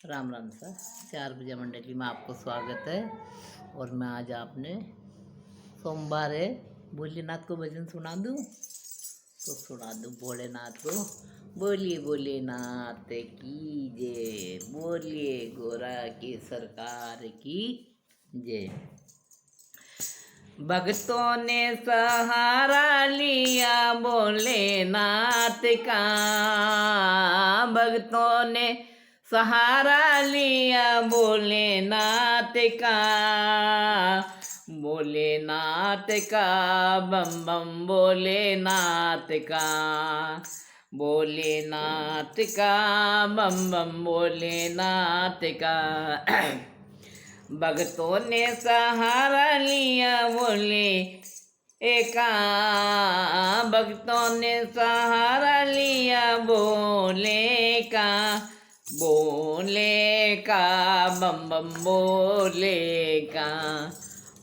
Ram Ram sir. 4 बजे मंडली में आपको स्वागत है। और मैं आज आपने सोमवार है, भोलेनाथ को भजन सुना दूँ तो सुना दूँ। भोलेनाथ को बोलिए भोलेनाथ की जय, बोलिए गोरा की सरकार की जय। भक्तों ने सहारा लिया भोलेनाथ का, भक्तों ने सहारा लिया भोलेनाथ का, भोलेनाथ का बम बम भोलेनाथ का, भोलेनाथ का बम बम भोलेनाथ का। भक्तों ने सहारा लिया बोले एका, भक्तों ने सहारा लिया बोले का, बोले का बम बम बोले का,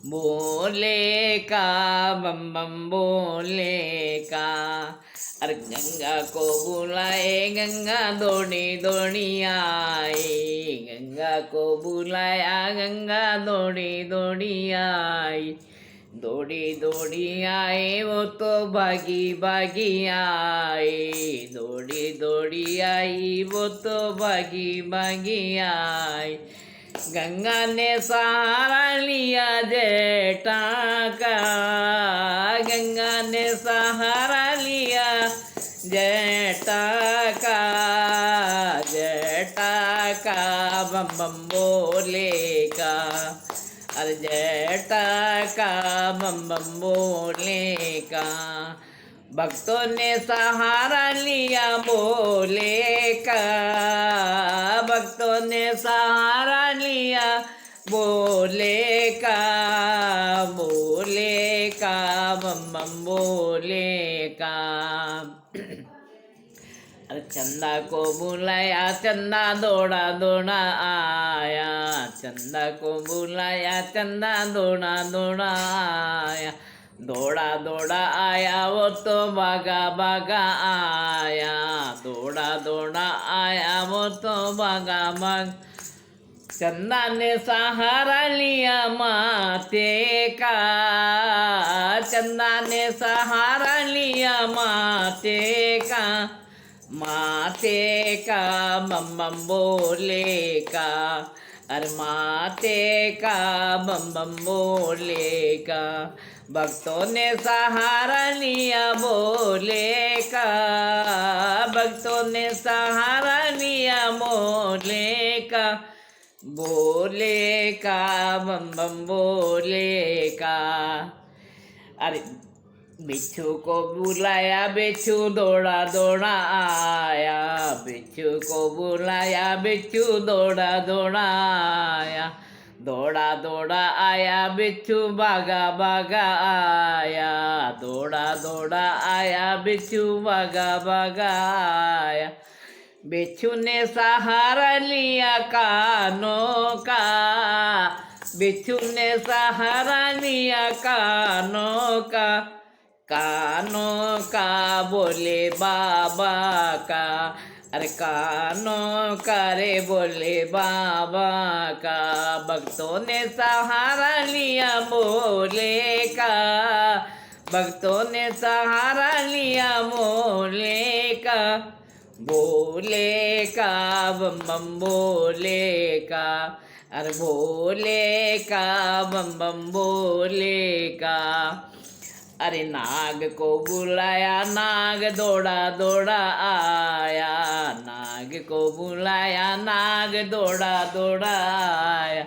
बोले का बम बम बोले का। अरे गंगा को बुलाए गंगा दौड़ी दौड़ी आई, गंगा को बुलाया गंगा दौड़ी दौड़ी आई, दौड़ी दौड़ी आए वो तो भागी भागी आई, दौड़ी दौड़ी आई वो तो भागी भागी आई। गंगा ने सहारा लिया जेठा का, गंगा ने सहारा लिया जेठा का, जेठा का बम बम बोले का, अरे जेठा का बम बम बोले का। भक्तों ने सहारा लिया बोले का, भक्तों ने सहारा लिया बोले का, बोले का बम बम बोले का। अरे चंदा को बुलाया चंदा दौड़ा दौड़ा आया, चंदा को बुलाया चंदा दौड़ा दौड़ा आया, दौड़ा दौड़ा आया वो तो भागा भागा आया, दौड़ा दौड़ा आया वो तो भागा भाग। चंदा ने सहारा लिया माते का, चंदा ने सहारा लिया माते का, माते का बम बम बोले का, अरे माते का बम बम बोले का। भक्तों ने सहारा लिया बोले का, भक्तों ने सहारा लिया बोले का, बोले का बम बम बोले का। अरे बिच्छू को बुलाया बिच्छू दौड़ा दौड़ा आया, बिच्छू को बुलाया बिच्छू दौड़ा दौड़ा आया, दौड़ा दौड़ा आया बिच्छू भागा भागा आया, दौड़ा दौड़ा आया बिच्छू भागा भागा आया। बिच्छू ने सहारा लिया कानों का, बिच्छू ने सहारा लिया कानों का, कानों का बोले बाबा का, अरे कानों का रे बोले बाबा का। भक्तों ने सहारा लिया बोले का, भक्तों ने सहारा लिया बोले का, बोले का बम बम बोले का, अरे बोले का बम बम बोले का। अरे नाग को बुलाया नाग दौड़ा दौड़ा आया, नाग को बुलाया नाग दौड़ा दौड़ा आया,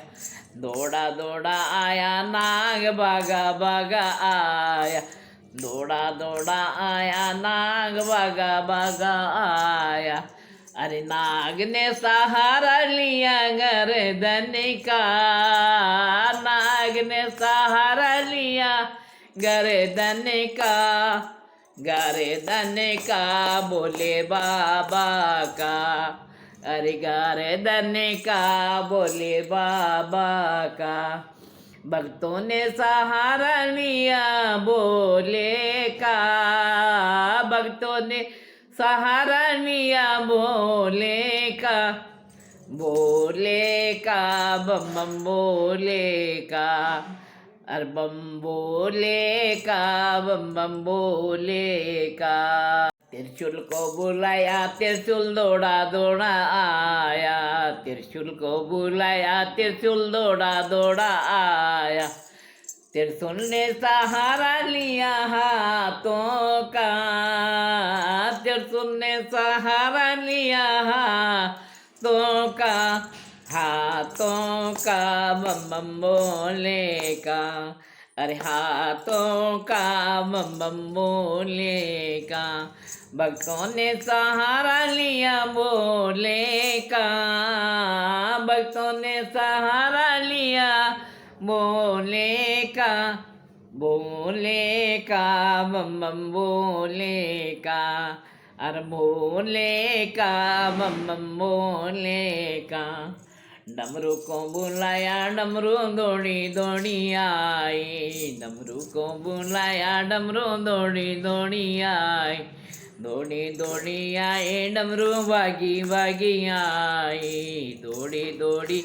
दौड़ा दौड़ा आया नाग भागा भागा आया, दौड़ा दौड़ा आया नाग भागा भागा आया। अरे नाग ने सहारा लिया गर्दन का, नाग ने सहारा लिया गर्दन का, गर्दन का बोले बाबा का, अरे गर्दन का बोले बाबा का। भक्तों ने सहारा लिया बोले का, भक्तों ने सहारा लिया बोले का, बोले का बम बम बोले का, अरे बम बोले का बम बम बोले का। त्रिशूल को बुलाया त्रिशूल दौड़ा दौड़ा आया, त्रिशूल को बुलाया त्रिशूल दौड़ा दौड़ा आया। त्रिशूल ने सहारा लिया हाथों का, त्रिशूल ने सहारा लिया हाथों का, हाथों का बम बम बोले का, अरे हाथों का बम बम बोले का। भक्तों ने सहारा लिया बोले का, भक्तों ने सहारा लिया बोले का, बोले का बम बम बोले का, अरे बोले का बम बम बोले का। डमरू को बुलाया डमरू दौड़ी दौड़ी आई, डमरू को बुलाया डमरू दौड़ी दौड़ी आई, दौड़ी दौड़ी आए डमरू भागी भागी आई, दौड़ी दौड़ी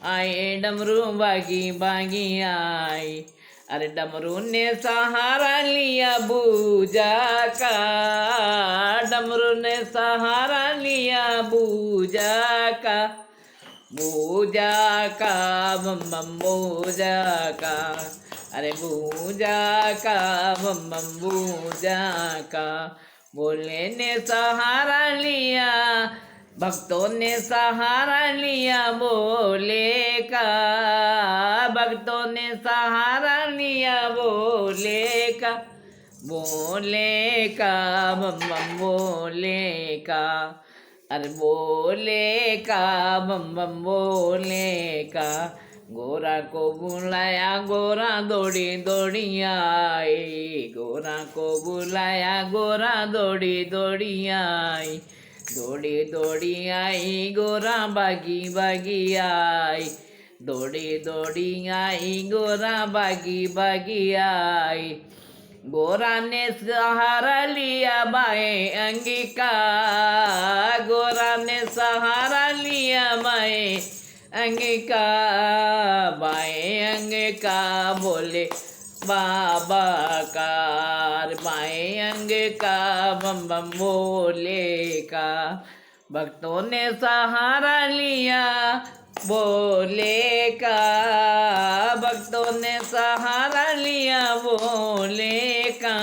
आए डमरू भागी भागी आई। अरे डमरू ने सहारा लिया बूजा का, डमरू ने सहारा लिया बूजा का, बूजा का बम बम बूजा का, अरे बूजा का बम बम बूजा का। बोले ने सहारा लिया भक्तों ने सहारा लिया बोले का, भक्तों ने सहारा लिया बोले का, बोले का बम बम बोले का, अरे बोले का बम बम बोले का। गोरा को बुलाया गोरा दौड़ी दौड़ी आई, गोरा को बुलाया गोरा दौड़ी दौड़ी आई, दौड़ी दौड़ी आई गोरा भागी भागी आई, दौड़ी दौड़ी आई गोरा भागी भागी आई। गोरा ने सहारा लिया बाएं अंगी का, गोरा ने सहारा लिया बाएं अंगी का, बाएं अंग का बोले बाबा का, बाएं अंग का बम बम बोले का। भक्तों ने सहारा लिया बोले का, भक्तों ने सहारा लिया बोले का,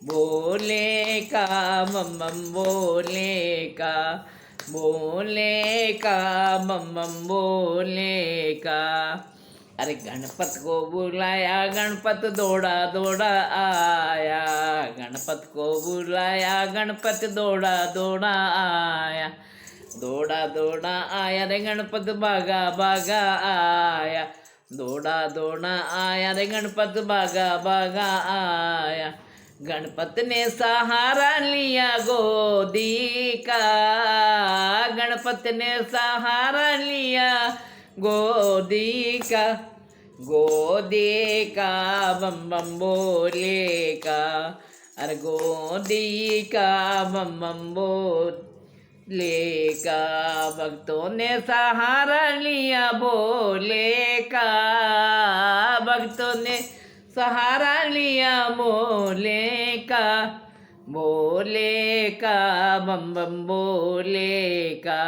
बोले का बम बम बोले का, बोले का बम बम बोले का। अरे गणपत को बुलाया गणपत दौड़ा दौड़ा आया, गणपत को बुलाया गणपत दौड़ा दौड़ा आया, दौड़ा दौड़ा आया रे गणपत भागा भागा आया, दौड़ा दौड़ा आया रे गणपत भागा भागा आया। गणपत ने सहारा लिया गोदी का, गणपत ने सहारा लिया गोदी का, गोदी का बम बम बोले का, अरे गोदी का बम बम बोले का। भक्तों ने सहारा लिया बोले का, भक्तों ने सहारा लिया बोले का, बोले का बम बम बोले का।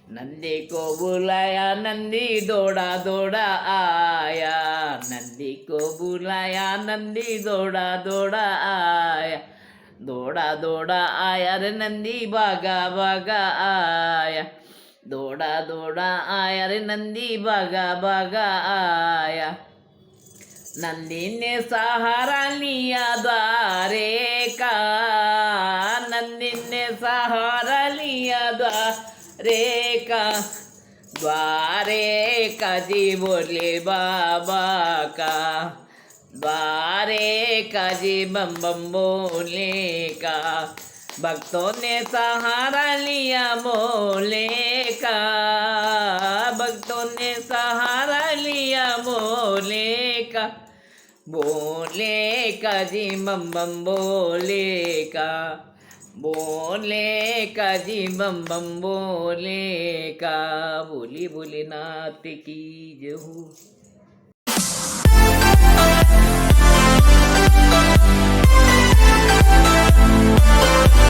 नंदी को बुलाया नंदी दौड़ा दौड़ा आया, नंदी को बुलाया नंदी दौड़ा दौड़ा आया, दौड़ा दौड़ा आया रे नंदी भागा भागा आया, दौड़ा दौड़ा आया रे नंदी भागा भागा आया। नंदी ने सहारा लिया द्वारे का, नंदी ने सहारा लिया द्वारे का, द्वारे का जी बोले बाबा का, द्वारे का जी बम बम बोले का। भक्तों ने सहारा लिया बोले का, भक्तों ने सहारा लिया बोले का, बोले का जी बम बम बोले का। बोले का जी बम बम बोले का, बोली भोलेनाथ की जय हो।